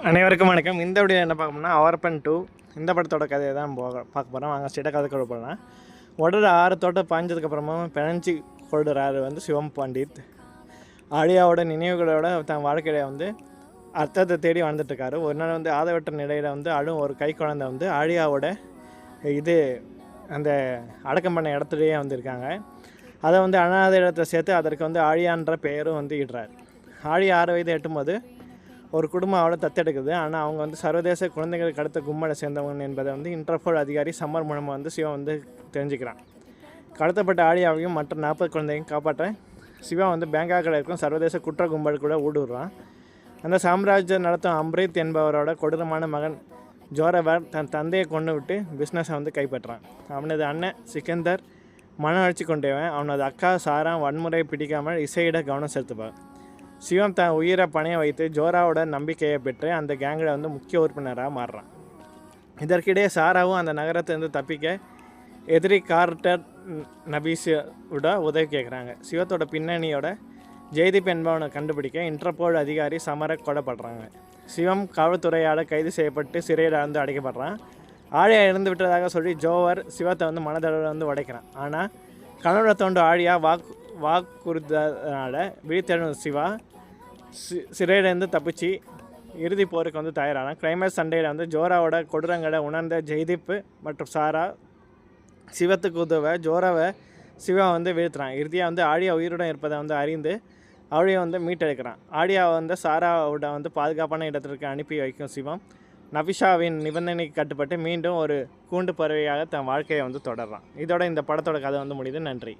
அனைவருக்கும் வணக்கம். இந்த வீடியோ என்ன பார்க்கணும்னா அவர்பன் 2 இந்த படத்தோட கதையை தான் பார்க்க போகிறோம். வாங்க ஸ்டேட்டாக கதை போகலாம். உடல் 6 தோட்டம் பாய்ஞ்சதுக்கப்புறமா பிணைஞ்சி கொள்கிறாரு சிவம் பண்டித். ஆலியாவோட நினைவுகளோட தன் வாழ்க்கையில் அர்த்தத்தை தேடி வாழ்ந்துட்டுருக்காரு. ஒரு நாள் ஆதவட்ட நிலையில் அழும் ஒரு கை குழந்தை ஆலியாவோட அந்த அடக்கம் பண்ண இடத்துலையே இருக்காங்க. அதை அனாதை இடத்தை சேர்த்து அதற்கு ஆலியான்ற பெயரும் இடுறார். ஆலியா 6 வயது எட்டும்போது ஒரு குடும்பம் அவளை தத்தெடுக்குது. ஆனால் அவங்க சர்வதேச குழந்தைகள் கடத்த கும்பலை சேர்ந்தவங்க என்பதை இன்டர்போல் அதிகாரி சம்மர் மூலமாக சிவா தெரிஞ்சுக்கிறான். கடத்தப்பட்ட ஆலியாவையும் மற்ற 40 குழந்தையும் காப்பாற்ற சிவா பேங்காக்கில் இருக்கும் சர்வதேச குற்ற கும்பல் கூட ஊடுருவான். அந்த சாம்ராஜ்யம் நடத்தும் அம்ரித் என்பவரோட கொடூரமான மகன் ஜோரவர் தன் தந்தையை கொண்டு விட்டு பிஸ்னஸை கைப்பற்றான். அவனது அண்ணன் சிக்கந்தர் மன அழைச்சி கொண்டவன். அவனது அக்கா சாரா வன்முறை பிடிக்காமல் இசையிட கவனம் செலுத்துவார். சிவம் தன் உயிரை பணைய வைத்து ஜோராவோட நம்பிக்கையை பெற்று அந்த கேங்கில் முக்கிய உறுப்பினராக மாறுறான். இதற்கிடையே சாராவும் அந்த நகரத்திலிருந்து தப்பிக்க எதிரி கார்ட்டர் நபீஸோட உதவி கேட்குறாங்க. சிவத்தோட பின்னணியோட ஜெய்தீப் என்பவனை கண்டுபிடிக்க இன்டர்போல் அதிகாரி சமர கொல்லப்படுறாங்க. சிவம் காவல்துறையால் கைது செய்யப்பட்டு சிறையில் அடைக்கப்படுறான். ஆழியா இறந்து விட்டதாக சொல்லி ஜோவர் சிவத்தை மனதளவில் உடைக்கிறான். ஆனால் கனவுல தோண்டு ஆழியா வாக்குறுதினால விழித்தெழும் சிவா சிறையிலேருந்து தப்பிச்சு இறுதி போருக்கு தயாரான. கிளைமேக்ஸ் சண்டையில் ஜோராவோட கொடூரங்களை உணர்ந்த ஜெய்தீப் மற்றும் சாரா சிவத்துக்கு உதவ ஜோராவை சிவா வீழ்த்துறான். இறுதியாக ஆழியா உயிருடன் இருப்பதை அறிந்து ஆழியா மீட்டெடுக்கிறான். ஆழியாவை சாராவோட பாதுகாப்பான இடத்திற்கு அனுப்பி வைக்கும் சிவம் நபிஷாவின் நிபந்தனைக்கு கட்டுப்பட்டு மீண்டும் ஒரு கூண்டு பறவையாக தன் வாழ்க்கையை தொடர்றான். இதோட இந்த படத்தோட கதை முடியுது. நன்றி.